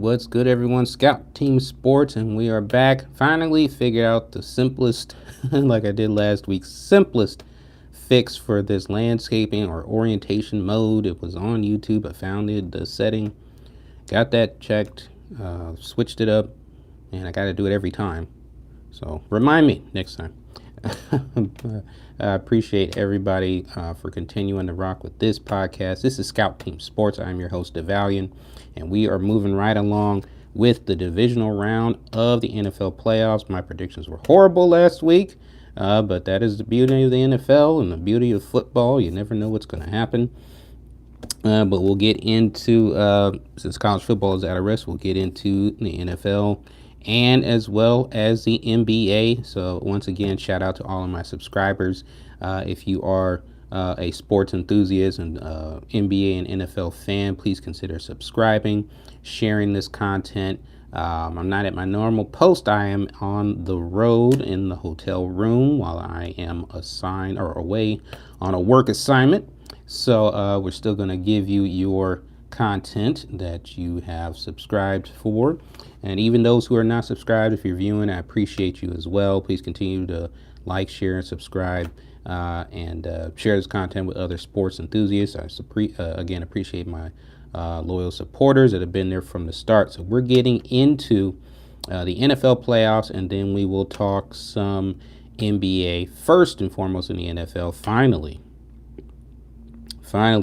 What's good, everyone? Scout Team Sports, and we are back. Finally figured out the simplest, like I did last week, simplest fix for this landscaping or orientation mode. It was on YouTube. I found it, the setting, got that checked, switched it up, and I got to do it every time. So remind me next time. I appreciate everybody for continuing to rock with this podcast. This is Scout Team Sports. I'm your host, Divisional, and we are moving right along with the divisional round of the NFL playoffs. My predictions were horrible last week, but that is the beauty of the NFL and the beauty of football. You never know what's going to happen. But we'll get into, since college football is out of rest, we'll get into the NFL and as well as the NBA. So once again, shout out to all of my subscribers. If you are a sports enthusiast and NBA and NFL fan, please consider subscribing, sharing this content. I'm not at my normal post. I am on the road in the hotel room while I am assigned or away on a work assignment. So we're still going to give you your content that you have subscribed for. And even those who are not subscribed, if you're viewing, I appreciate you as well. Please continue to like, share, and subscribe, and share this content with other sports enthusiasts. I again appreciate my loyal supporters that have been there from the start. So we're getting into the NFL playoffs, and then we will talk some NBA. First and foremost in the NFL, finally,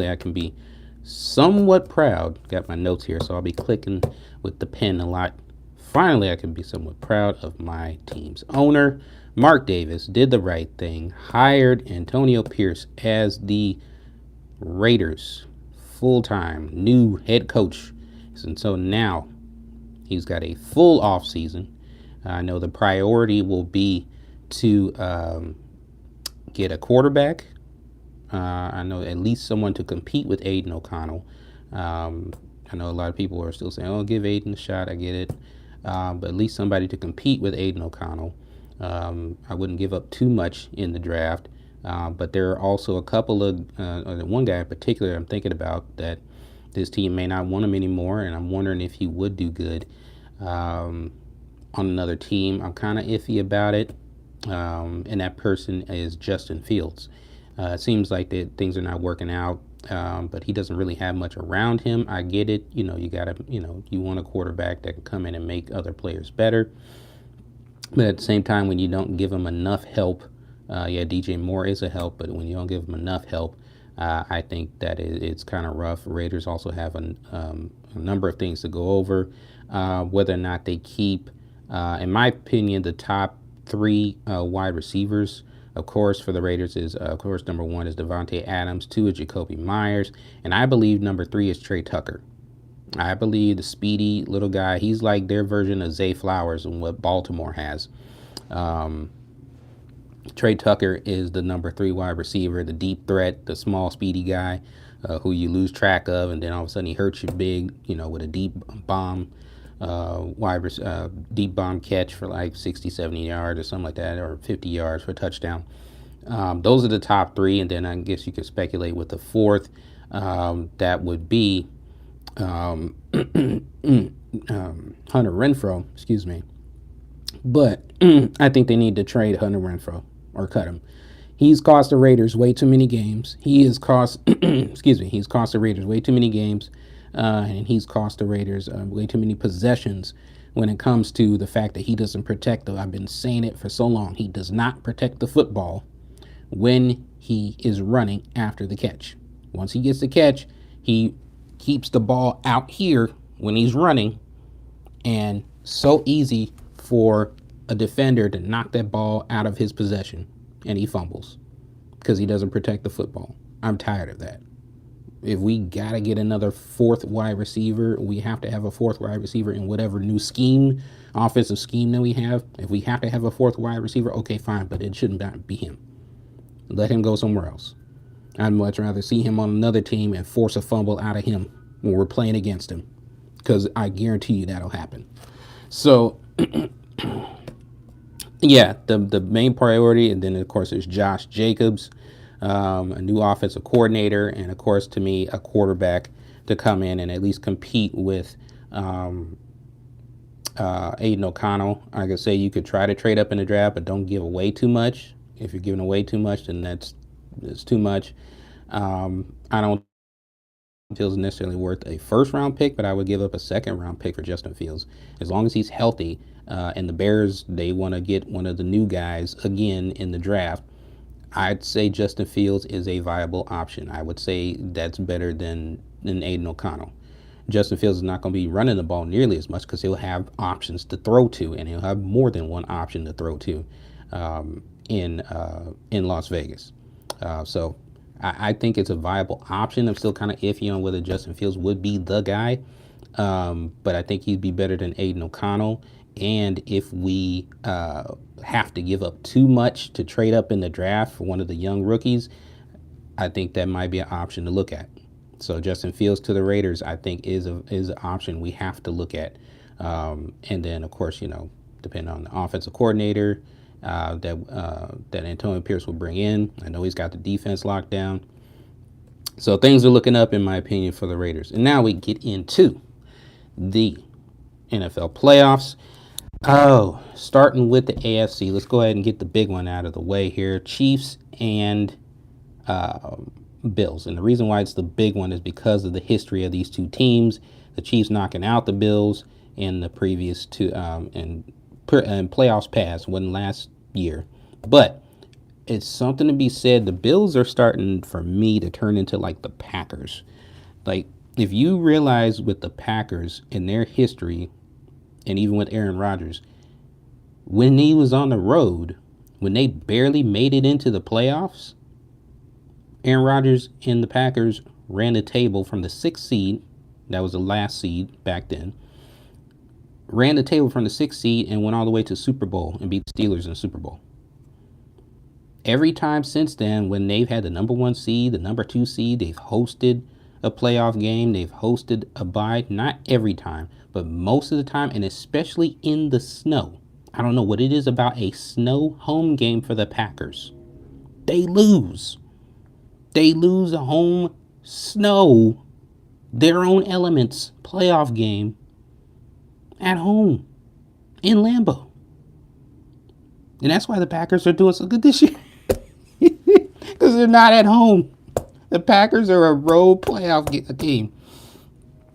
I can be somewhat proud. Got my notes here, so I'll be clicking with the pen a lot. Finally, I can be somewhat proud of my team's owner. Mark Davis did the right thing, hired Antonio Pierce as the Raiders' full-time new head coach. And so now he's got a full offseason. I know the priority will be to get a quarterback. I know at least someone to compete with Aiden O'Connell. I know a lot of people are still saying, oh, give Aiden a shot. I get it. But at least somebody to compete with Aiden O'Connell. I wouldn't give up too much in the draft. But there are also a couple of, one guy in particular I'm thinking about that this team may not want him anymore, and I'm wondering if he would do good on another team. I'm kind of iffy about it, and that person is Justin Fields. It seems like that things are not working out, but he doesn't really have much around him. I get it. You know, you want a quarterback that can come in and make other players better. But at the same time, when you don't give him enough help, DJ Moore is a help, but when you don't give him enough help, I think that it's kind of rough. Raiders also have a number of things to go over, whether or not they keep, in my opinion, the top three wide receivers. Of course, for the Raiders is, number one is Devontae Adams, two is Jacoby Myers, and I believe number three is Trey Tucker. I believe the speedy little guy, he's like their version of Zay Flowers and what Baltimore has. Trey Tucker is the number three wide receiver, the deep threat, the small, speedy guy who you lose track of, and then all of a sudden he hurts you big, with a deep bomb. Deep bomb catch for like 60, 70 yards or something like that, or 50 yards for a touchdown. Those are the top three, and then I guess you could speculate with the fourth. That would be Hunter Renfrow, excuse me. But I think they need to trade Hunter Renfrow or cut him. He's cost the Raiders way too many games. He's cost the Raiders way too many games. And he's cost the Raiders way too many possessions when it comes to the fact that he doesn't protect I've been saying it for so long. He does not protect the football when he is running after the catch. Once he gets the catch, he keeps the ball out here when he's running, and so easy for a defender to knock that ball out of his possession, and he fumbles because he doesn't protect the football. I'm tired of that. If we got to get another fourth wide receiver, we have to have a fourth wide receiver in whatever new offensive scheme that we have. If we have to have a fourth wide receiver, okay, fine, but it shouldn't be him. Let him go somewhere else. I'd much rather see him on another team and force a fumble out of him when we're playing against him, because I guarantee you that'll happen. So, yeah, the main priority, and then, of course, there's Josh Jacobs. A new offensive coordinator, and of course, to me, a quarterback to come in and at least compete with Aiden O'Connell, I could say you could try to trade up in the draft, but don't give away too much. If you're giving away too much, then that's too much. I don't Fields necessarily worth a first round pick, but I would give up a second round pick for Justin Fields as long as he's healthy. And the Bears, they want to get one of the new guys again in the draft. I'd say Justin Fields is a viable option. I would say that's better than Aiden O'Connell. Justin Fields is not going to be running the ball nearly as much because he'll have options to throw to, and he'll have more than one option to throw to in Las Vegas. So I think it's a viable option. I'm still kind of iffy on whether Justin Fields would be the guy, but I think he'd be better than Aiden O'Connell. And if we have to give up too much to trade up in the draft for one of the young rookies, I think that might be an option to look at. So Justin Fields to the Raiders, I think, is an option we have to look at. And then, of course, depending on the offensive coordinator that Antonio Pierce will bring in. I know he's got the defense locked down. So things are looking up, in my opinion, for the Raiders. And now we get into the NFL playoffs. Oh, starting with the AFC. Let's go ahead and get the big one out of the way here. Chiefs and Bills. And the reason why it's the big one is because of the history of these two teams. The Chiefs knocking out the Bills in the previous two and playoffs past, wasn't last year. But it's something to be said. The Bills are starting, for me, to turn into like the Packers. Like, if you realize with the Packers in their history, and even with Aaron Rodgers, when he was on the road, when they barely made it into the playoffs, Aaron Rodgers and the Packers ran the table from the 6th seed, that was the last seed back then, ran the table from the 6th seed and went all the way to Super Bowl and beat the Steelers in the Super Bowl. Every time since then, when they've had the number 1 seed, the number 2 seed, they've hosted a playoff game, they've hosted a bye. Not every time, but most of the time, and especially in the snow. I don't know what it is about a snow home game for the Packers. They lose. They lose a home snow, their own elements playoff game at home in Lambeau. And that's why the Packers are doing so good this year. Because they're not at home. The Packers are a road playoff team.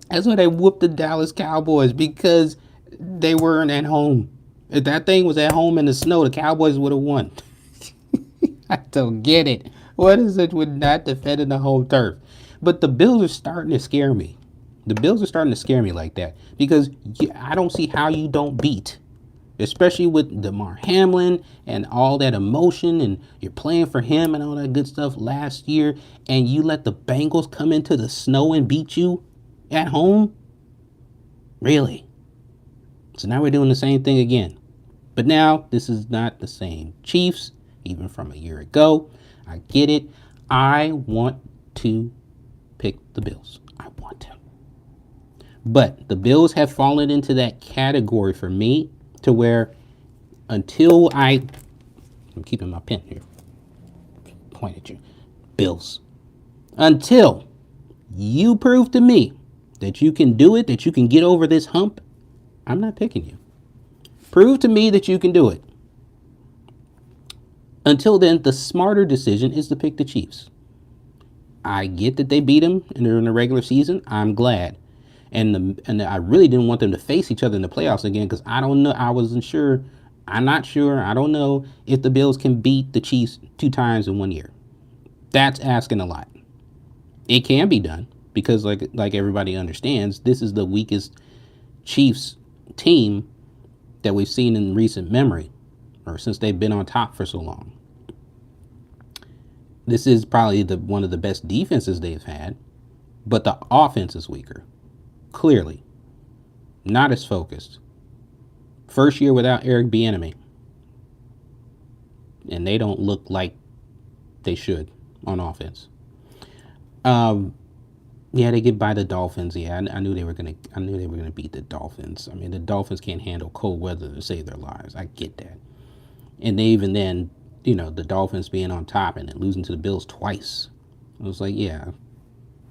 That's why they whooped the Dallas Cowboys, because they weren't at home. If that thing was at home in the snow, the Cowboys would have won. I don't get it. What is it with not defending the home turf? But the Bills are starting to scare me. The Bills are starting to scare me like that, because I don't see how you don't beat, especially with DeMar Hamlin and all that emotion, and you're playing for him and all that good stuff last year, and you let the Bengals come into the snow and beat you at home? Really? So now we're doing the same thing again. But now this is not the same Chiefs, even from a year ago. I get it. I want to pick the Bills. I want to. But the Bills have fallen into that category for me, to where until I'm keeping my pen here, point at you, Bills. Until you prove to me that you can do it, that you can get over this hump, I'm not picking you. Prove to me that you can do it. Until then, the smarter decision is to pick the Chiefs. I get that they beat them in the regular season. I'm glad. And I really didn't want them to face each other in the playoffs again, because I don't know. I wasn't sure. I'm not sure. I don't know if the Bills can beat the Chiefs 2 times in 1 year. That's asking a lot. It can be done, because like everybody understands, this is the weakest Chiefs team that we've seen in recent memory, or since they've been on top for so long. This is probably one of the best defenses they've had, but the offense is weaker. Clearly. Not as focused. First year without Eric Bieniemy. And they don't look like they should on offense. Yeah, they get by the Dolphins. Yeah, I knew they were gonna beat the Dolphins. I mean, the Dolphins can't handle cold weather to save their lives. I get that. And they even then, the Dolphins being on top and then losing to the Bills twice. I was like, yeah,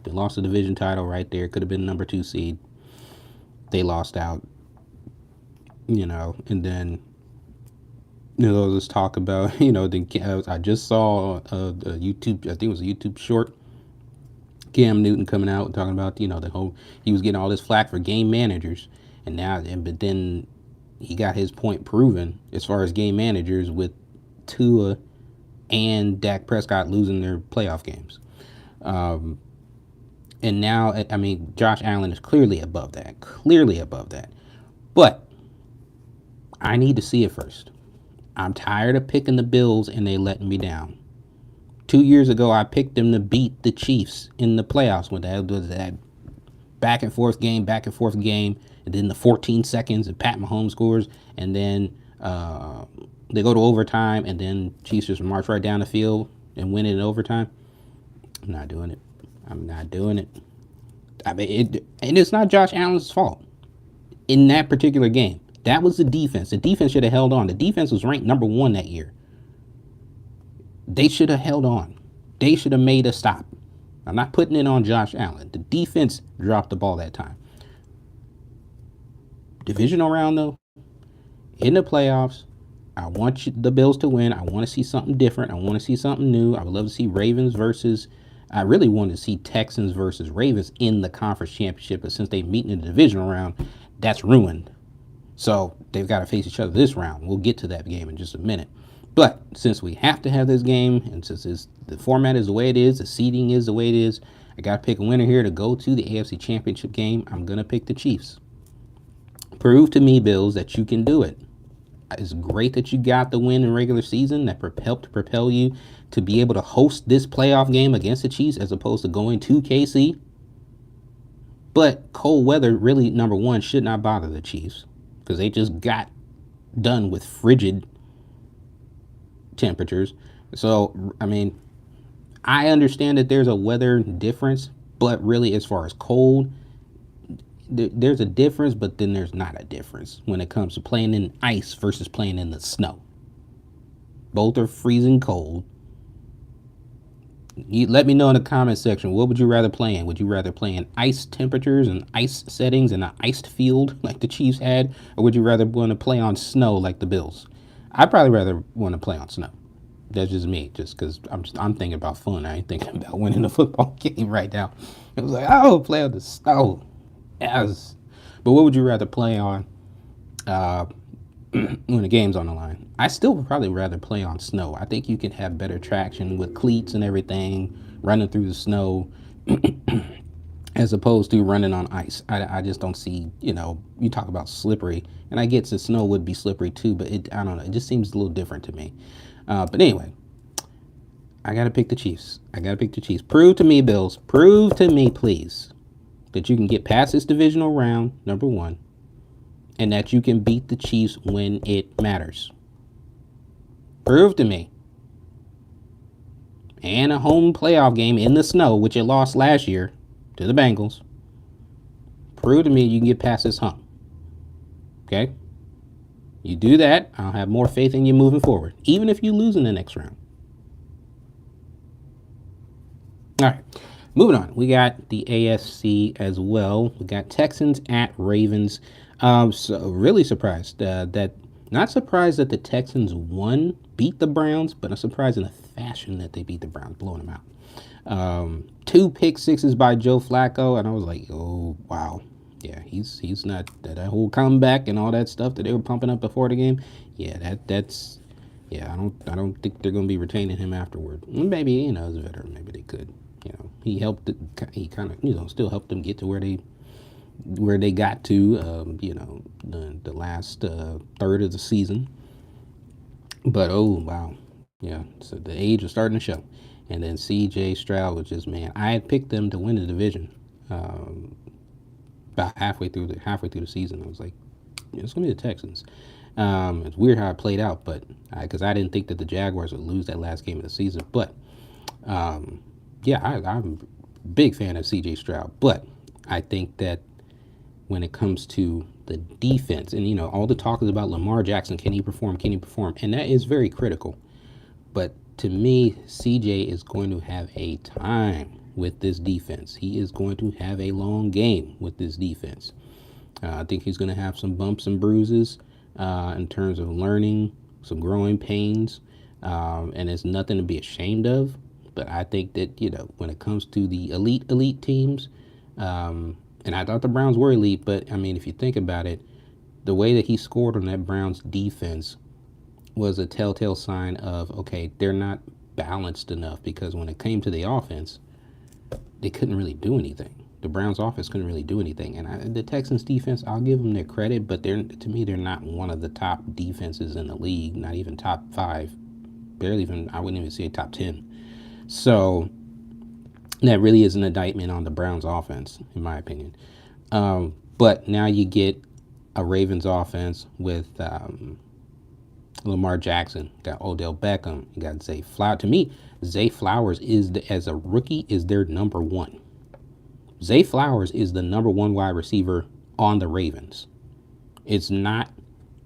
they lost the division title right there. Could have been number 2 seed. They lost out. And then let's talk about I just saw a YouTube, I think it was a YouTube short, Cam Newton coming out and talking about the whole, he was getting all this flack for game managers, but then he got his point proven as far as game managers with Tua and Dak Prescott losing their playoff games. And now, I mean, Josh Allen is clearly above that. Clearly above that. But I need to see it first. I'm tired of picking the Bills and they letting me down. 2 years ago, I picked them to beat the Chiefs in the playoffs when that was that back and forth game, and then the 14 seconds and Pat Mahomes scores, and then they go to overtime, and then Chiefs just march right down the field and win it in overtime. I'm not doing it. I'm not doing it. I mean, and it's not Josh Allen's fault in that particular game. That was the defense. The defense should have held on. The defense was ranked number 1 that year. They should have held on. They should have made a stop. I'm not putting it on Josh Allen. The defense dropped the ball that time. Divisional round, though, in the playoffs, I want the Bills to win. I want to see something different. I want to see something new. I would love to see I really want to see Texans versus Ravens in the conference championship, but since they meet in the divisional round, that's ruined. So they've got to face each other this round. We'll get to that game in just a minute. But since we have to have this game, and since the format is the way it is, the seeding is the way it is, I got to pick a winner here to go to the AFC Championship game. I'm going to pick the Chiefs. Prove to me, Bills, that you can do it. It's great that you got the win in regular season that helped to propel you to be able to host this playoff game against the Chiefs as opposed to going to KC. But cold weather really, number one, should not bother the Chiefs because they just got done with frigid temperatures. So, I mean, I understand that there's a weather difference, but really as far as cold, there's a difference, but then there's not a difference when it comes to playing in ice versus playing in the snow. Both are freezing cold. You let me know in the comment section, what would you rather play in? Would you rather play in ice temperatures and ice settings in an iced field like the Chiefs had, or would you rather want to play on snow like the Bills? I'd probably rather want to play on snow. That's just me, just because I'm thinking about fun. I ain't thinking about winning a football game right now. It was like, oh, play on the snow. Yes. But what would you rather play on when the game's on the line? I still would probably rather play on snow. I think you can have better traction with cleats and everything, running through the snow, as opposed to running on ice. I just don't see, you talk about slippery, and I get the snow would be slippery too, but I don't know. It just seems a little different to me. But anyway, I got to pick the Chiefs. Prove to me, Bills. Prove to me, please, that you can get past this divisional round, number one, and that you can beat the Chiefs when it matters. Prove to me. And a home playoff game in the snow, which it lost last year to the Bengals. Prove to me you can get past this hump. Okay? You do that, I'll have more faith in you moving forward, even if you lose in the next round. All right. Moving on, we got the AFC as well. We got Texans at Ravens. So really surprised not surprised that the Texans beat the Browns, but I'm surprised in the fashion that they beat the Browns, blowing them out. 2 pick sixes by Joe Flacco, and I was like, oh wow, yeah, he's not that whole comeback and all that stuff that they were pumping up before the game. Yeah, that's I don't think they're gonna be retaining him afterward. Maybe as a veteran, maybe they could. He helped. He kind of still helped them get to where they got to. The last third of the season. But oh wow, yeah. So the age was starting to show, and then C.J. Stroud was just, man. I had picked them to win the division. About halfway through the season, I was like, it's gonna be the Texans. It's weird how it played out, but because I didn't think that the Jaguars would lose that last game of the season, but. Yeah, I'm a big fan of C.J. Stroud, but I think that when it comes to the defense, and all the talk is about Lamar Jackson, can he perform, and that is very critical. But to me, C.J. is going to have a time with this defense. He is going to have a long game with this defense. I think he's going to have some bumps and bruises, in terms of learning, some growing pains, and it's nothing to be ashamed of. But I think that, when it comes to the elite teams, and I thought the Browns were elite, but I mean, if you think about it, the way that he scored on that Browns defense was a telltale sign of, okay, they're not balanced enough, because when it came to the offense, they couldn't really do anything. The Browns offense couldn't really do anything. And the Texans defense, I'll give them their credit, but to me, they're not one of the top defenses in the league, not even top 5, barely even, I wouldn't even say top 10. So that really is an indictment on the Browns offense, in my opinion. But now you get a Ravens offense with Lamar Jackson, got Odell Beckham, you got Zay Flowers. To me, Zay Flowers as a rookie is their number one. Zay Flowers is the number one wide receiver on the Ravens. It's not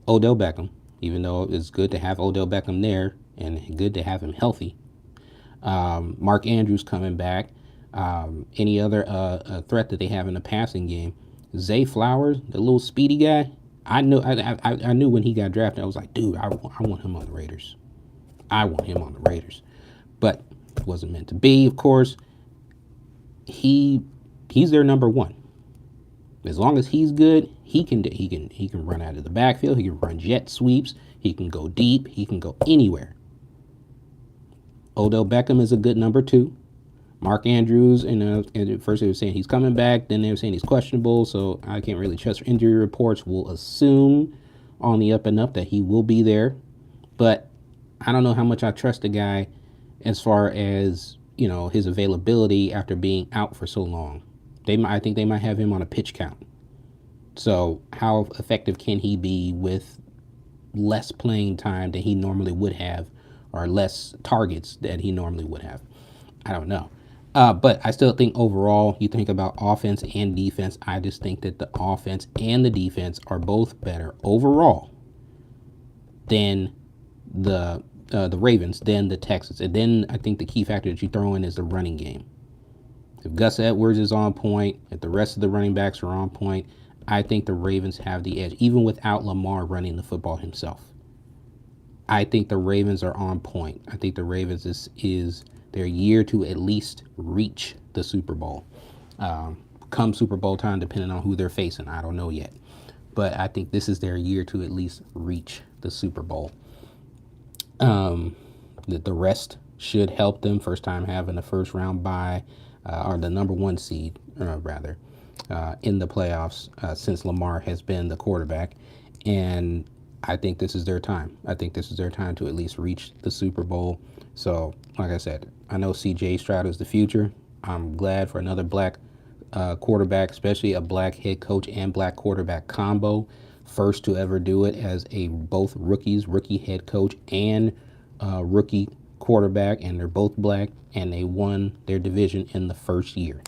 Odell Beckham, even though it's good to have Odell Beckham there and good to have him healthy. Mark Andrews coming back. Any other threat that they have in the passing game. Zay Flowers, the little speedy guy, I knew when he got drafted, I was like, dude, I want him on the Raiders. I want him on the Raiders. But it wasn't meant to be, of course. He's their number one. As long as he's good, he can run out of the backfield. He can run jet sweeps. He can go deep. He can go anywhere. Odell Beckham is a good number 2. Mark Andrews, and at first they were saying he's coming back, then they were saying he's questionable, so I can't really trust injury reports. We'll assume on the up and up that he will be there, but I don't know how much I trust the guy as far as, his availability after being out for so long. I think they might have him on a pitch count. So how effective can he be with less playing time than he normally would have, or less targets that he normally would have? I don't know. But I still think overall, you think about offense and defense, I just think that the offense and the defense are both better overall than the Ravens, than the Texans. And then I think the key factor that you throw in is the running game. If Gus Edwards is on point, if the rest of the running backs are on point, I think the Ravens have the edge, even without Lamar running the football himself. I think the Ravens are on point. I think the Ravens is their year to at least reach the Super Bowl. Come Super Bowl time, depending on who they're facing, I don't know yet. But I think this is their year to at least reach the Super Bowl. The rest should help them. First time having a first round bye, or the number 1 seed, in the playoffs since Lamar has been the quarterback. And I think this is their time. I think this is their time to at least reach the Super Bowl. So, like I said, I know C.J. Stroud is the future. I'm glad for another black quarterback, especially a black head coach and black quarterback combo. First to ever do it as both rookies, rookie head coach and rookie quarterback, and they're both black, and they won their division in the first year.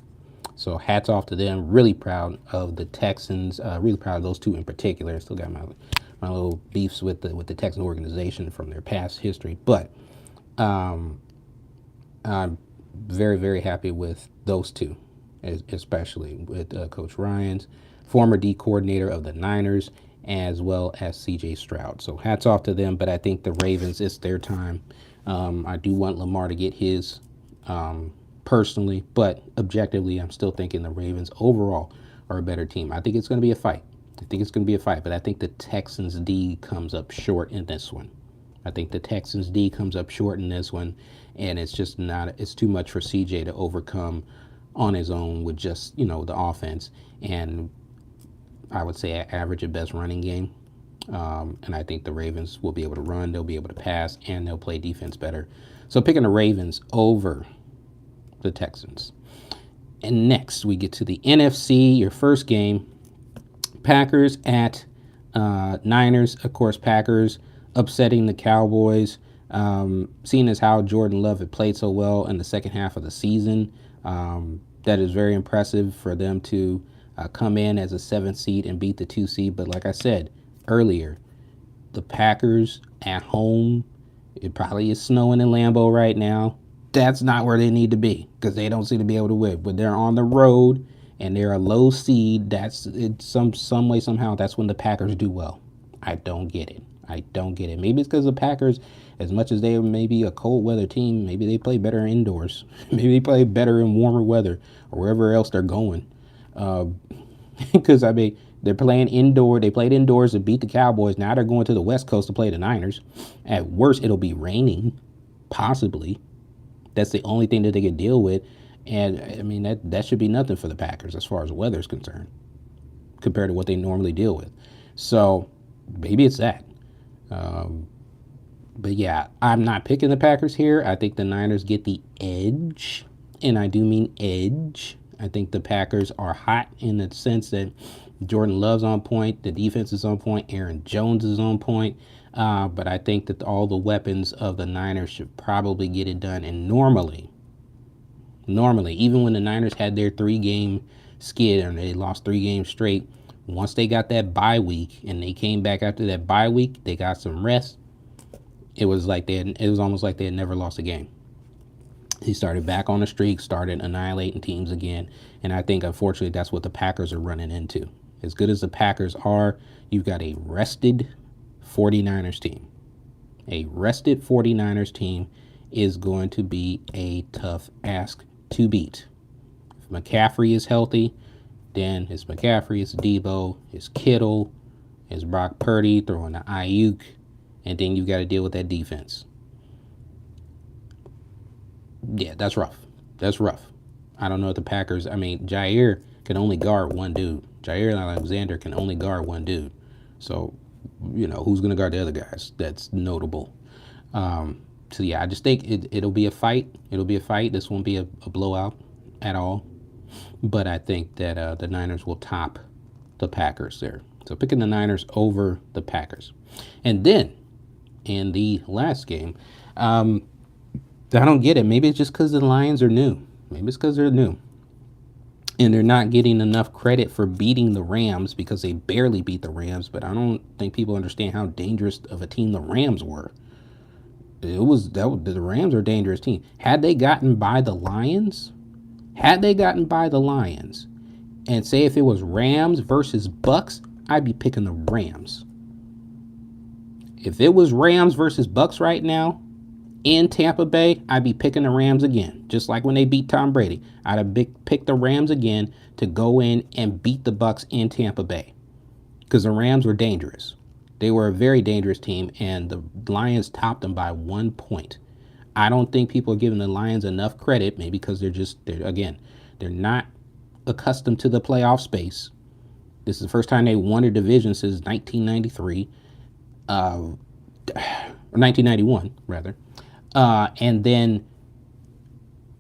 So hats off to them. Really proud of the Texans. Really proud of those two in particular. Still got my little beefs with the Texan organization from their past history, but I'm very, very happy with those two, especially with Coach Ryan's former D coordinator of the Niners, as well as C.J. Stroud. So hats off to them, but I think the Ravens, it's their time. I do want Lamar to get his personally, but objectively, I'm still thinking the Ravens overall are a better team. I think it's going to be a fight. But I think the Texans D comes up short in this one. And it's just it's too much for CJ to overcome on his own with just, the offense. And I would say average at best running game. And I think the Ravens will be able to run, they'll be able to pass, and they'll play defense better. So picking the Ravens over the Texans. And next we get to the NFC, your first game. Packers at Niners. Of course, Packers upsetting the Cowboys. Seeing as how Jordan Love had played so well in the second half of the season, that is very impressive for them to come in as a 7th seed and beat the 2 seed. But like I said earlier, the Packers at home, it probably is snowing in Lambeau right now. That's not where they need to be because they don't seem to be able to win. But they're on the road and they're a low seed. That's some way, somehow, that's when the Packers do well. I don't get it. I don't get it. Maybe it's because the Packers, as much as they may be a cold weather team, maybe they play better indoors. Maybe they play better in warmer weather or wherever else they're going. Because, I mean, they're playing indoor. They played indoors to beat the Cowboys. Now they're going to the West Coast to play the Niners. At worst, it'll be raining, possibly. That's the only thing that they could deal with. And, I mean, that should be nothing for the Packers as far as the weather is concerned compared to what they normally deal with. So maybe it's that. But yeah, I'm not picking the Packers here. I think the Niners get the edge, and I do mean edge. I think the Packers are hot in the sense that Jordan Love's on point, the defense is on point, Aaron Jones is on point. But I think that all the weapons of the Niners should probably get it done. And normally, even when the Niners had their 3-game skid and they lost 3 games straight, once they got that bye week and they came back after that bye week, they got some rest. It was almost like they had never lost a game. He started back on the streak, started annihilating teams again. And I think, unfortunately, that's what the Packers are running into. As good as the Packers are, you've got a rested 49ers team. A rested 49ers team is going to be a tough ask to beat. If McCaffrey is healthy, then it's McCaffrey, it's Debo, it's Kittle, it's Brock Purdy throwing the Ayuk, and then you got to deal with that defense. Yeah, that's rough. That's rough. I don't know if the Packers, I mean, Jair can only guard one dude. Jair Alexander can only guard one dude. So, who's going to guard the other guys? That's notable. So, yeah, I just think it'll be a fight. It'll be a fight. This won't be a blowout at all. But I think that the Niners will top the Packers there. So, picking the Niners over the Packers. And then, in the last game, I don't get it. Maybe it's just because the Lions are new. Maybe it's because they're new. And they're not getting enough credit for beating the Rams because they barely beat the Rams. But I don't think people understand how dangerous of a team the Rams were. The Rams are a dangerous team. Had they gotten by the Lions, and say if it was Rams versus Bucks, I'd be picking the Rams. If it was Rams versus Bucks right now, in Tampa Bay, I'd be picking the Rams again. Just like when they beat Tom Brady. I'd have picked the Rams again to go in and beat the Bucks in Tampa Bay. Because the Rams were dangerous. They were a very dangerous team, and the Lions topped them by 1 point. I don't think people are giving the Lions enough credit, maybe because they're not accustomed to the playoff space. This is the first time they won a division since 1993. Or 1991, rather. And then,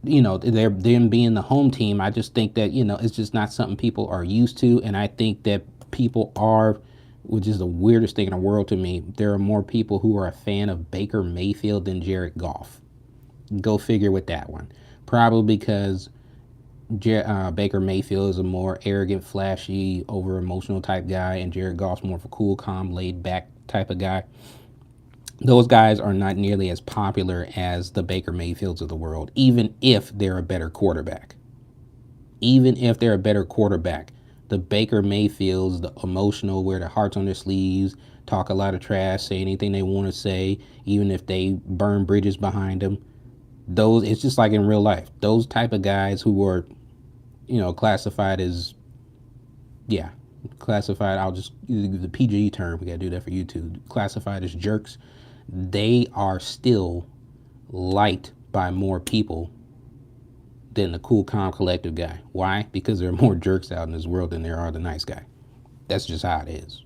they're them being the home team. I just think that, it's just not something people are used to. And I think that people are, which is the weirdest thing in the world to me, there are more people who are a fan of Baker Mayfield than Jared Goff. Go figure with that one. Probably because Baker Mayfield is a more arrogant, flashy, over-emotional type guy, and Jared Goff's more of a cool, calm, laid-back type of guy. Those guys are not nearly as popular as the Baker Mayfields of the world, even if they're a better quarterback. The Baker Mayfields, the emotional, wear their hearts on their sleeves, talk a lot of trash, say anything they want to say, even if they burn bridges behind them. It's just like in real life. Those type of guys who are, classified, I'll just use the PG term, we got to do that for YouTube, classified as jerks. They are still liked by more people than the cool, calm, collective guy. Why? Because there are more jerks out in this world than there are the nice guy. That's just how it is.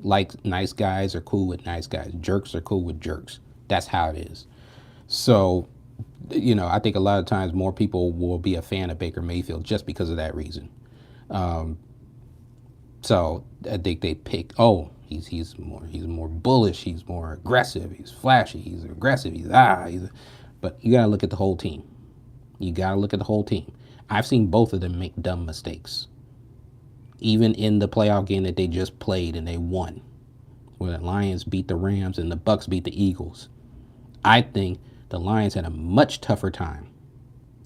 Like, nice guys are cool with nice guys. Jerks are cool with jerks. That's how it is. So, I think a lot of times more people will be a fan of Baker Mayfield just because of that reason. So I think they pick, he's more bullish, he's more aggressive, he's flashy, he's aggressive, but you got to look at the whole team. I've seen both of them make dumb mistakes. Even in the playoff game that they just played and they won, where the Lions beat the Rams and the Bucks beat the Eagles. I think the Lions had a much tougher time.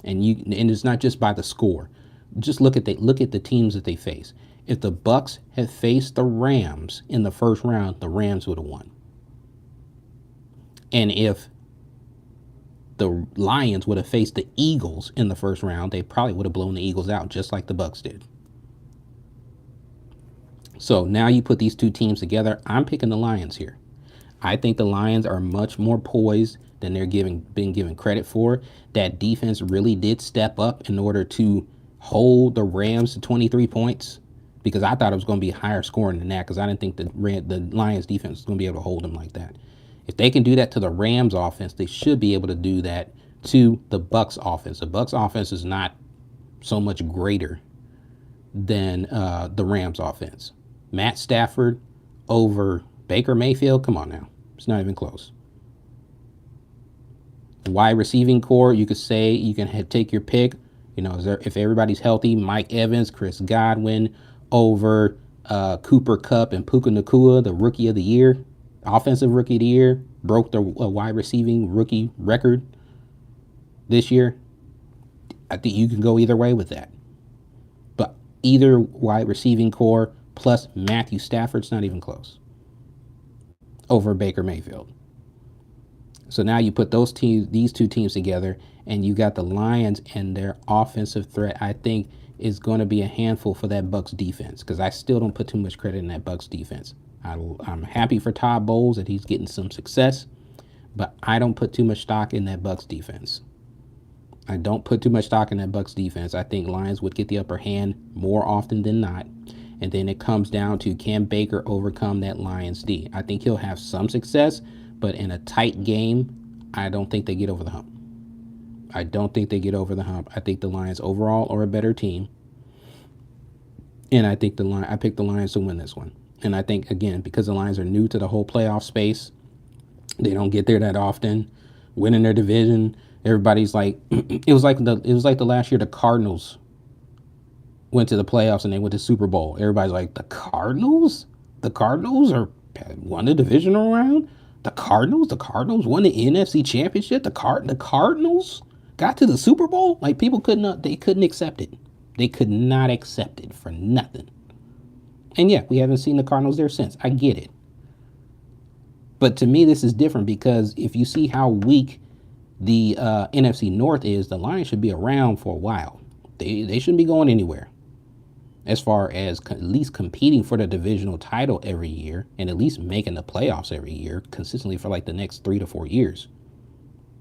And it's not just by the score. Just look at the teams that they face. If the Bucks had faced the Rams in the first round, the Rams would have won. And if the Lions would have faced the Eagles in the first round, they probably would have blown the Eagles out just like the Bucks did. So now you put these two teams together. I'm picking the Lions here. I think the Lions are much more poised than they're been given credit for. That defense really did step up in order to hold the Rams to 23 points, because I thought it was going to be higher scoring than that, because I didn't think the Lions defense was going to be able to hold them like that. If they can do that to the Rams offense, they should be able to do that to the Bucks offense. The Bucks offense is not so much greater than the Rams offense. Matt Stafford over Baker Mayfield, come on now. It's not even close. Wide receiving core, you could say, you can take your pick. You know, if everybody's healthy, Mike Evans, Chris Godwin over Cooper Kupp and Puka Nacua, the rookie of the year, offensive rookie of the year, broke the wide receiving rookie record this year. I think you can go either way with that. But either wide receiving core plus Matthew Stafford's not even close over Baker Mayfield. So now you put these two teams together, and you got the Lions, and their offensive threat, I think, is going to be a handful for that Bucks defense, because I still don't put too much credit in that Bucks defense. I'm happy for Todd Bowles that he's getting some success, but I don't put too much stock in that Bucks defense. I don't put too much stock in that Bucks defense. I think Lions would get the upper hand more often than not. And then it comes down to, can Baker overcome that Lions D? I think he'll have some success, but in a tight game, I don't think they get over the hump. I don't think they get over the hump. I think the Lions overall are a better team. And I think I picked the Lions to win this one. And I think, again, because the Lions are new to the whole playoff space, they don't get there that often. Winning their division, everybody's like, it was like the last year the Cardinals went to the playoffs and they went to Super Bowl. Everybody's like, the Cardinals? The Cardinals won the divisional round? The Cardinals won the NFC Championship? The Cardinals got to the Super Bowl? Like, people couldn't accept it. They could not accept it for nothing. And yeah, we haven't seen the Cardinals there since. I get it. But to me, this is different, because if you see how weak the NFC North is, the Lions should be around for a while. They shouldn't be going anywhere, as far as at least competing for the divisional title every year, and at least making the playoffs every year consistently for like the next 3 to 4 years.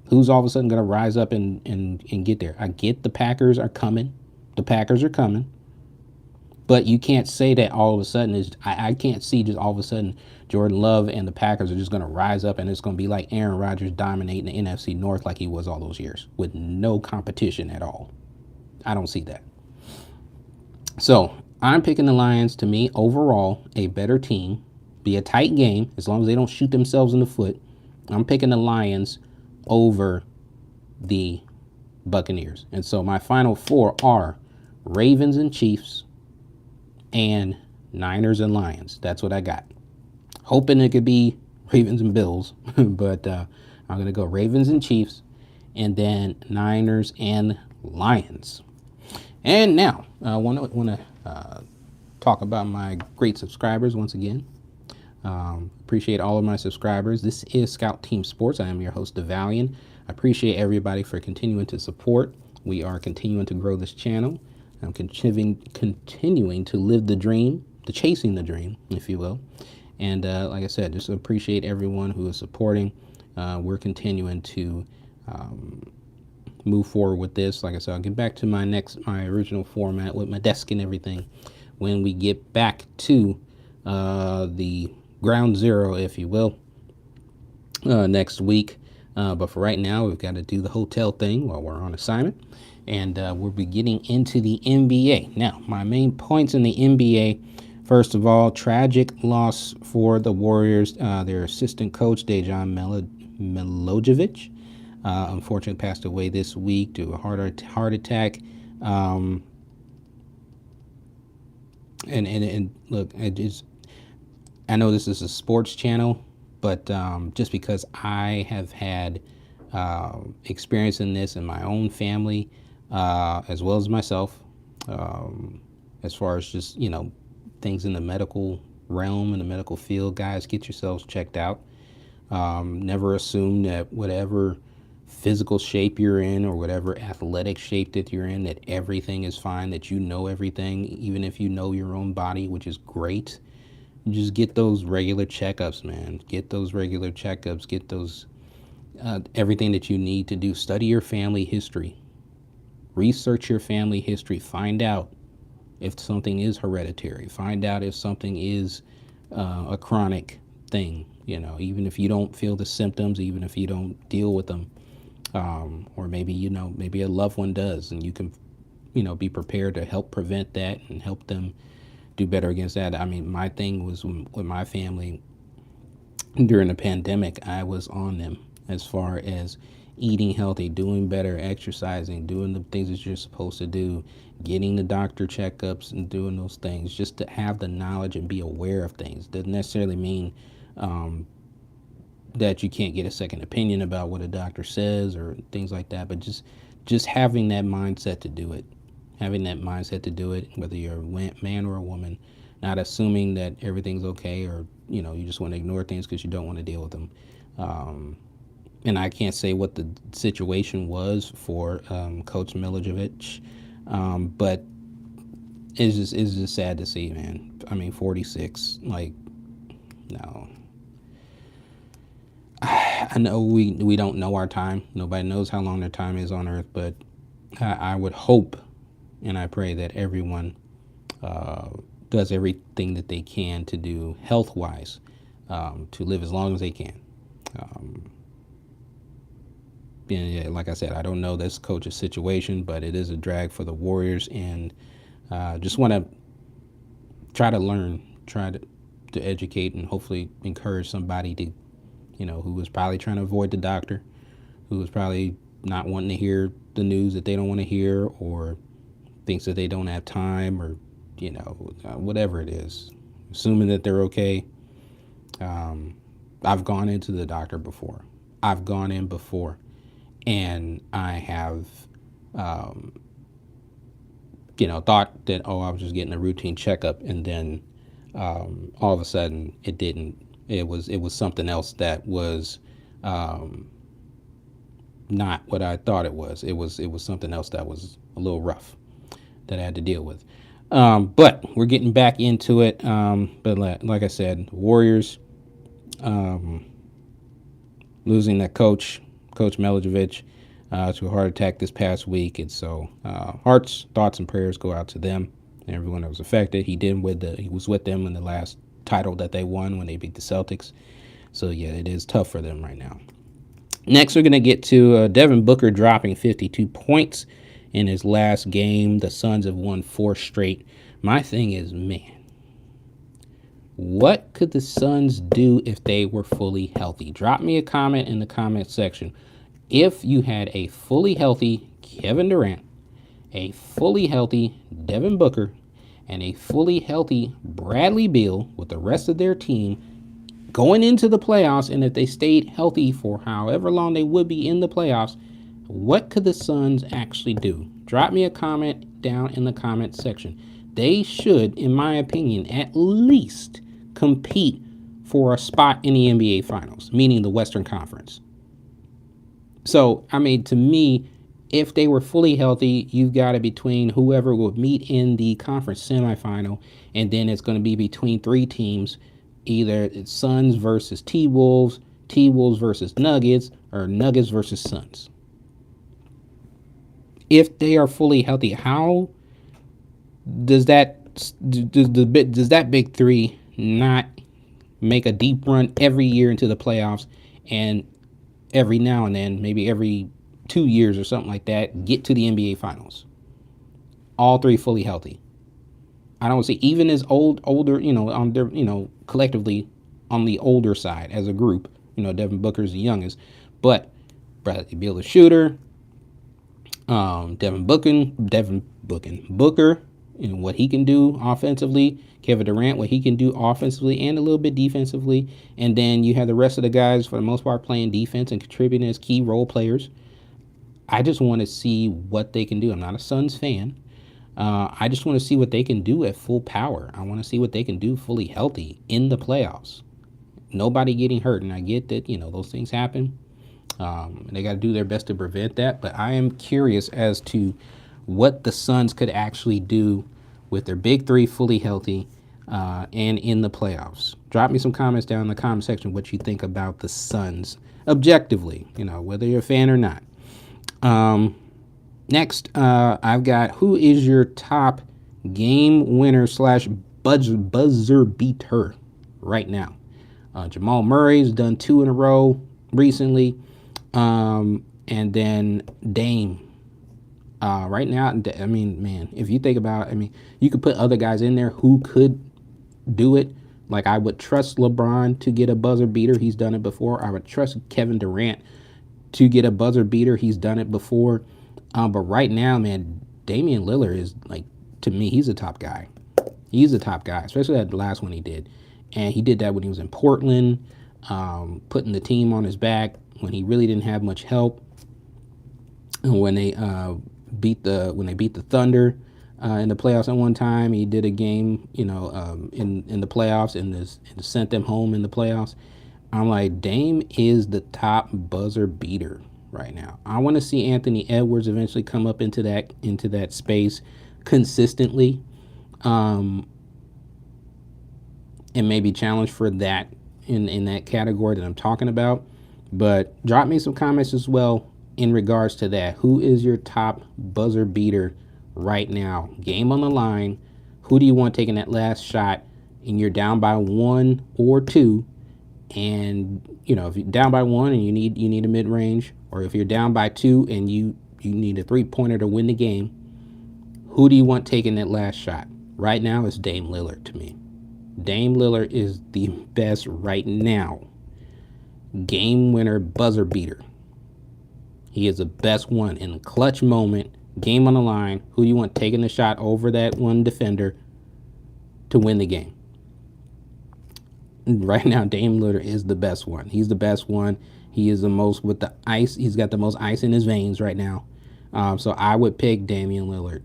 Who's all of a sudden going to rise up and get there? I get the Packers are coming. The Packers are coming. But you can't say that all of a sudden I can't see just all of a sudden Jordan Love and the Packers are just going to rise up and it's going to be like Aaron Rodgers dominating the NFC North like he was all those years with no competition at all. I don't see that. So I'm picking the Lions. To me, overall, a better team. Be a tight game as long as they don't shoot themselves in the foot. I'm picking the Lions over the Buccaneers. And so my final four are Ravens and Chiefs and Niners and Lions. That's what I got. Hoping it could be Ravens and Bills, but I'm going to go Ravens and Chiefs and then Niners and Lions. And now I want to talk about my great subscribers once again. Appreciate all of my subscribers. This is Scout Team Sports. I am your host, Divisional. I appreciate everybody for continuing to support. We are continuing to grow this channel. I'm continuing to live the dream, to chasing the dream, if you will. And like I said, just appreciate everyone who is supporting. We're continuing to move forward with this. Like I said, I'll get back to my original format with my desk and everything when we get back to the ground zero, if you will, next week. But for right now, we've got to do the hotel thing while we're on assignment. And we'll be getting into the NBA. Now, my main points in the NBA, first of all, tragic loss for the Warriors. Their assistant coach, Dejan Milojevic, unfortunately passed away this week due to a heart attack. And look, I know this is a sports channel, but just because I have had experience in this in my own family, as well as myself, as far as just, things in the medical realm, in the medical field, guys, get yourselves checked out. Never assume that whatever physical shape you're in or whatever athletic shape that you're in, that everything is fine, that you know everything, even if you know your own body, which is great. Just get those regular checkups, man. Get those regular checkups. Get those everything that you need to do. Study your family history. Research your family history. Find out if something is hereditary. Find out if something is a chronic thing. You know, even if you don't feel the symptoms, even if you don't deal with them, or maybe maybe a loved one does, and you can, be prepared to help prevent that and help them do better against that. I mean, my thing was with my family during the pandemic, I was on them as far as eating healthy, doing better, exercising, doing the things that you're supposed to do, getting the doctor checkups and doing those things, just to have the knowledge and be aware of things. Doesn't necessarily mean that you can't get a second opinion about what a doctor says or things like that, but just having that mindset to do it. Having that mindset to do it, whether you're a man or a woman, not assuming that everything's okay, or you just want to ignore things because you don't want to deal with them. And I can't say what the situation was for Coach Milijovic, but it's just sad to see, man. I mean, 46, like, no. I know we don't know our time. Nobody knows how long their time is on Earth, but I would hope and I pray that everyone does everything that they can to do health-wise, to live as long as they can. And yeah, like I said, I don't know this coach's situation, but it is a drag for the Warriors, and just want to try to learn, try to educate, and hopefully encourage somebody to, who was probably trying to avoid the doctor, who was probably not wanting to hear the news that they don't want to hear, or thinks that they don't have time, or whatever it is, assuming that they're okay. I've gone into the doctor before. I've gone in before, and I have thought that, I was just getting a routine checkup, and then all of a sudden it didn't. It was something else that was not what I thought it was. It was something else that was a little rough that I had to deal with. But we're getting back into it. But like I said, Warriors losing that coach Milijovic, to a heart attack this past week. And so hearts, thoughts, and prayers go out to them and everyone that was affected. He was with them in the last title that they won when they beat the Celtics. So yeah, it is tough for them right now. Next, we're going to get to Devin Booker dropping 52 points in his last game. The Suns have won 4 straight. My thing is, man, what could the Suns do if they were fully healthy? Drop me a comment in the comment section. If you had a fully healthy Kevin Durant, a fully healthy Devin Booker, and a fully healthy Bradley Beal with the rest of their team going into the playoffs, and if they stayed healthy for however long they would be in the playoffs, what could the Suns actually do? Drop me a comment down in the comment section. They should, in my opinion, at least compete for a spot in the NBA Finals, meaning the Western Conference. So, I mean, to me, if they were fully healthy, you've got it between whoever would meet in the conference semifinal, and then it's going to be between 3 teams, either it's Suns versus T-Wolves, T-Wolves versus Nuggets, or Nuggets versus Suns. If they are fully healthy, how does that big 3 not make a deep run every year into the playoffs, and every now and then, maybe every 2 years or something like that, get to the NBA Finals? All 3 fully healthy. I don't see, even as older, on their, collectively on the older side as a group. Devin Booker's the youngest, but Bradley Beal the shooter, Devin Booker, and what he can do offensively, Kevin Durant, what he can do offensively and a little bit defensively, and then you have the rest of the guys for the most part playing defense and contributing as key role players. I just want to see what they can do. I'm not a Suns fan, I just want to see what they can do at full power. I want to see what they can do fully healthy in the playoffs. Nobody getting hurt, and I get that those things happen. And they got to do their best to prevent that. But I am curious as to what the Suns could actually do with their big three fully healthy and in the playoffs. Drop me some comments down in the comment section what you think about the Suns objectively, whether you're a fan or not. Next, I've got who is your top game winner / buzzer beater right now. Jamal Murray's done 2 in a row recently. And then Dame. Right now, I mean, man, if you think about it, I mean, you could put other guys in there who could do it. Like, I would trust LeBron to get a buzzer beater. He's done it before. I would trust Kevin Durant to get a buzzer beater. He's done it before. But right now, man, Damian Lillard is, like, to me, he's a top guy. He's a top guy, especially that last one he did. And he did that when he was in Portland, putting the team on his back when he really didn't have much help. And when they beat the Thunder in the playoffs at one time, he did a game, in the playoffs and sent them home in the playoffs. I'm like, Dame is the top buzzer beater right now. I want to see Anthony Edwards eventually come up into that space consistently, and maybe challenge for that in that category that I'm talking about. But drop me some comments as well in regards to that. Who is your top buzzer beater right now? Game on the line. Who do you want taking that last shot? And you're down by 1 or 2. And if you're down by 1 and you need a mid range, or if you're down by 2 and you need a 3-pointer to win the game, who do you want taking that last shot? Right now, it's Dame Lillard to me. Dame Lillard is the best right now. Game winner buzzer beater. He is the best one in the clutch moment, game on the line. Who do you want taking the shot over that one defender to win the game? Right now, Dame Lillard is the best one. He's the best one. He is the most with the ice. He's got the most ice in his veins right now. So I would pick Damian Lillard.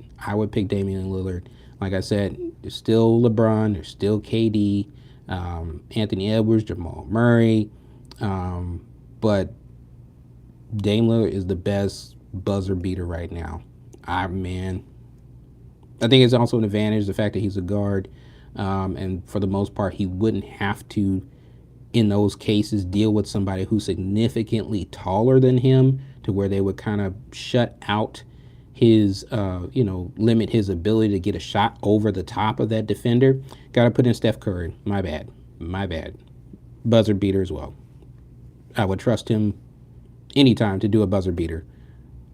Like I said, there's still LeBron. There's still KD, Anthony Edwards, Jamal Murray. But Dame Lillard is the best buzzer beater right now. I think it's also an advantage, the fact that he's a guard. And for the most part, he wouldn't have to, in those cases, deal with somebody who's significantly taller than him to where they would kind of shut out his, limit his ability to get a shot over the top of that defender. Got to put in Steph Curry. My bad. Buzzer beater as well. I would trust him anytime to do a buzzer beater.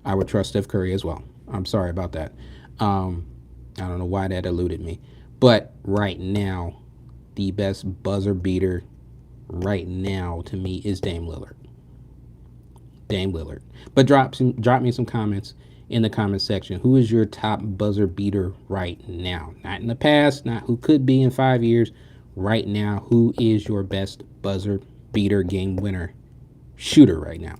I would trust Steph Curry as well. I'm sorry about that. I don't know why that eluded me. But right now, the best buzzer beater right now to me is Dame Lillard. But drop me some comments in the comment section. Who is your top buzzer beater right now? Not in the past, not who could be in 5 years. Right now, who is your best buzzer beater game winner shooter right now?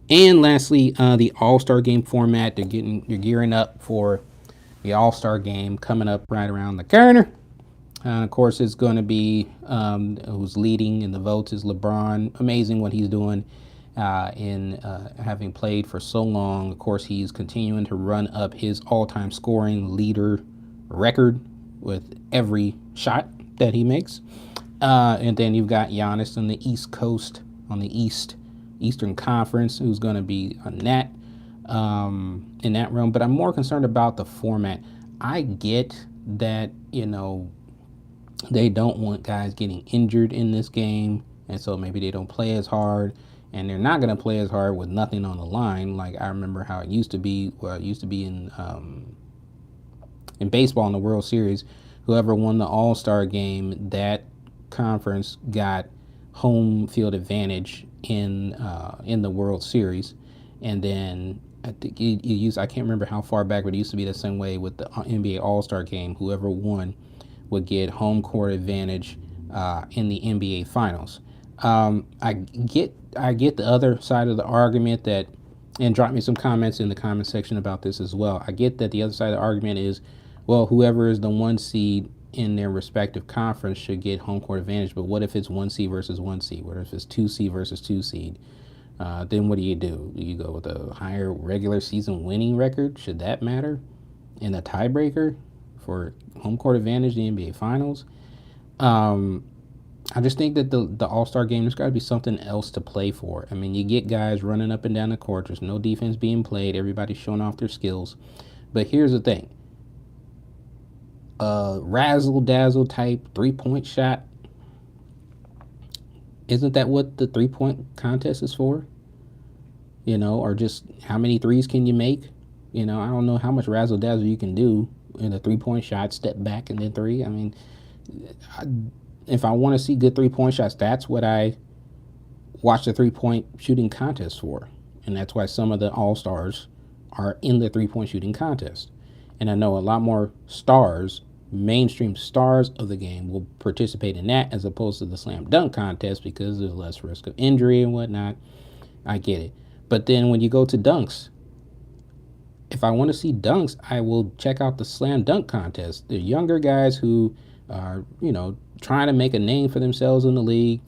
And lastly, the All-Star game format. You're gearing up for the All-Star game coming up right around the corner. Of course, it's going to be who's leading in the votes is LeBron. Amazing what he's doing in having played for so long. Of course, he's continuing to run up his all-time scoring leader record with every shot that he makes. And then you've got Giannis on the East Coast, on the Eastern Conference, who's going to be on that in that realm. But I'm more concerned about the format. I get that, they don't want guys getting injured in this game, and so maybe they don't play as hard, and they're not going to play as hard with nothing on the line. Like I remember how it used to be. Well, it used to be in baseball in the World Series. Whoever won the All-Star game, that conference got home field advantage in the World Series, and then I think it used. I can't remember how far back, but it used to be the same way with the NBA All-Star game. Whoever won would get home court advantage in the NBA Finals. I get the other side of the argument that, and drop me some comments in the comment section about this as well. I get that the other side of the argument is Well, whoever is the 1 seed in their respective conference should get home court advantage. But what if it's 1 seed versus 1 seed? What if it's 2 seed versus 2 seed? Then what do? Do you go with a higher regular season winning record? Should that matter in a tiebreaker for home court advantage in the NBA Finals? I just think that the All-Star game, there's got to be something else to play for. I mean, you get guys running up and down the court. There's no defense being played. Everybody's showing off their skills. But here's the thing. Razzle-dazzle type three-point shot. Isn't that what the three-point contest is for? Or just how many threes can you make? I don't know how much razzle-dazzle you can do in a three-point shot, step back and then three. I mean, if I want to see good three-point shots, that's what I watch the three-point shooting contest for. And that's why some of the all-stars are in the three-point shooting contest. And I know a lot more stars, mainstream stars of the game, will participate in that as opposed to the slam dunk contest because there's less risk of injury and whatnot. I get it. But then when you go to dunks, if I want to see dunks, I will check out the slam dunk contest. The younger guys who are, trying to make a name for themselves in the league.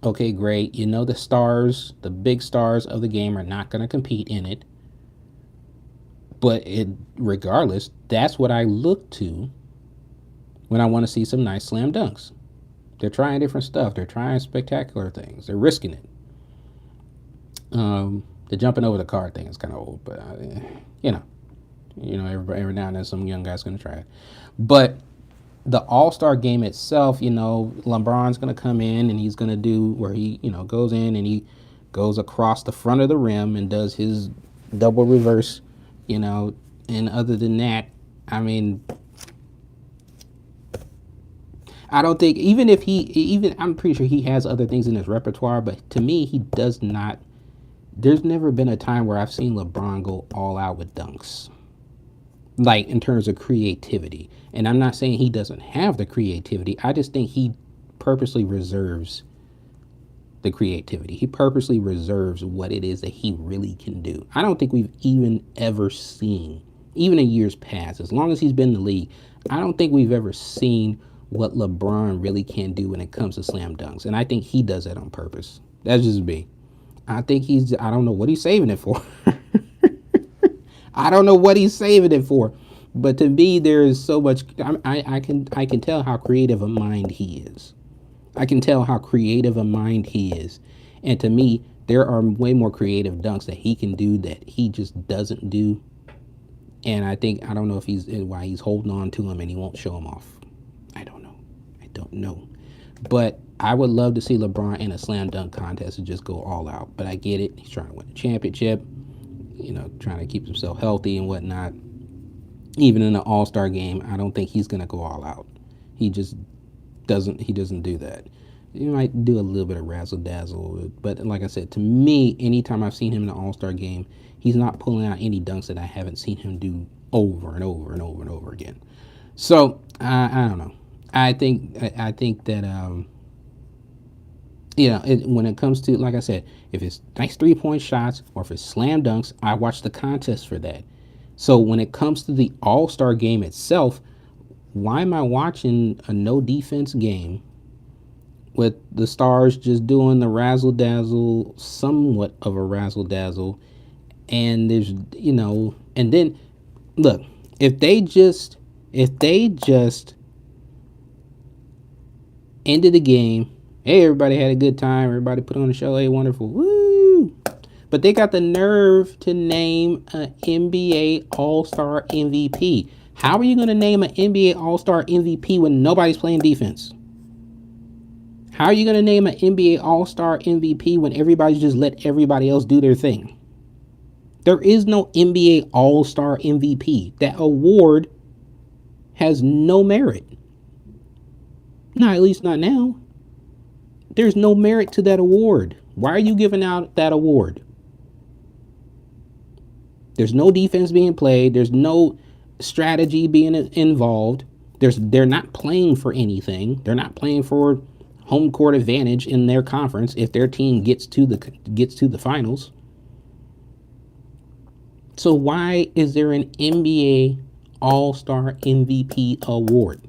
Okay, great. The stars, the big stars of the game are not going to compete in it. But regardless, that's what I look to when I want to see some nice slam dunks. They're trying different stuff. They're trying spectacular things. They're risking it. The jumping over the card thing is kind of old, but every now and then some young guy's going to try it. But the All-Star game itself, LeBron's going to come in and he's going to do where he, goes in and he goes across the front of the rim and does his double reverse, and other than that, I mean, I don't think, I'm pretty sure he has other things in his repertoire, but to me, he does not. There's never been a time where I've seen LeBron go all out with dunks, like in terms of creativity. And I'm not saying he doesn't have the creativity. I just think he purposely reserves the creativity. He purposely reserves what it is that he really can do. I don't think we've even ever seen, even in years past, as long as he's been in the league, I don't think we've ever seen what LeBron really can do when it comes to slam dunks. And I think he does that on purpose. That's just me. I think I don't know what he's saving it for. I don't know what he's saving it for. But to me, there is so much. I can tell how creative a mind he is. I can tell how creative a mind he is. And to me, there are way more creative dunks that he can do that he just doesn't do. And I don't know if why he's holding on to him and he won't show him off. I don't know. But I would love to see LeBron in a slam dunk contest and just go all out. But I get it. He's trying to win a championship, trying to keep himself healthy and whatnot. Even in an all-star game, I don't think he's going to go all out. He just doesn't do that. He might do a little bit of razzle-dazzle. But like I said, to me, anytime I've seen him in an all-star game, he's not pulling out any dunks that I haven't seen him do over and over and over and over again. So, I don't know. I think that when it comes to, like I said, if it's nice three-point shots or if it's slam dunks, I watch the contest for that. So when it comes to the All-Star game itself, why am I watching a no defense game with the stars just doing the razzle-dazzle, somewhat of a razzle-dazzle, and there's, and then, look, if they just ended the game, hey, everybody had a good time, everybody put on a show, hey, wonderful, woo! But they got the nerve to name an NBA All-Star MVP. How are you going to name an NBA All-Star MVP when nobody's playing defense? How are you going to name an NBA All-Star MVP when everybody's just let everybody else do their thing? There is no NBA All-Star MVP. That award has no merit. Not, at least not now. There's no merit to that award. Why are you giving out that award? There's no defense being played. There's no strategy being involved. They're not playing for anything. They're not playing for home court advantage in their conference if their team gets to the finals. So why is there an NBA All-Star MVP award.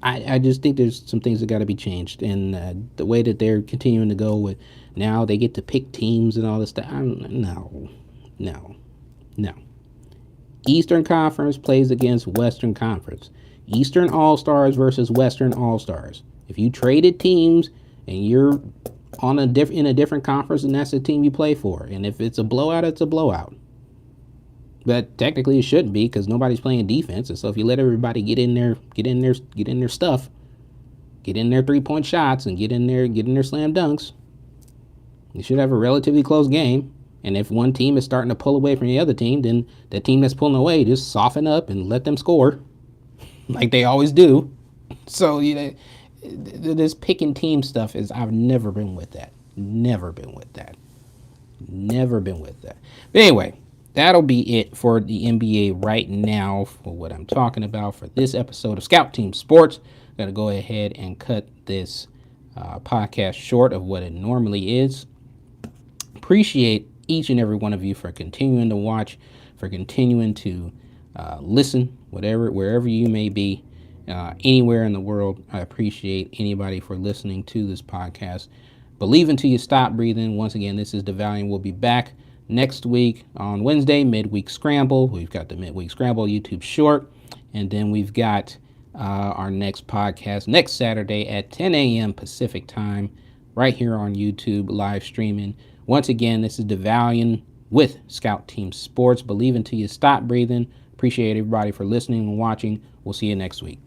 I just think there's some things that got to be changed, and the way that they're continuing to go with now they get to pick teams and all this stuff. No. Eastern Conference plays against Western Conference. Eastern All-Stars versus Western All-Stars. If you traded teams and you're on in a different conference, and that's the team you play for, and if it's a blowout, it's a blowout. But technically it shouldn't be because nobody's playing defense. And so if you let everybody get in their stuff, get in their 3-point shots and get in their slam dunks, you should have a relatively close game. And if one team is starting to pull away from the other team, then the team that's pulling away, just soften up and let them score like they always do. So, this picking team stuff I've never been with that. Never been with that. But anyway, that'll be it for the NBA right now for what I'm talking about for this episode of Scout Team Sports. I'm going to go ahead and cut this podcast short of what it normally is. Appreciate each and every one of you for continuing to watch, for continuing to listen, wherever you may be, anywhere in the world. I appreciate anybody for listening to this podcast. Believe until you stop breathing. Once again, this is Divisional. We'll be back next week on Wednesday, Midweek Scramble. We've got the Midweek Scramble YouTube short, and then we've got our next podcast next Saturday at 10 a.m. Pacific time, right here on YouTube, live streaming. Once again, this is Divisional with Scout Team Sports. Believe until you stop breathing. Appreciate everybody for listening and watching. We'll see you next week.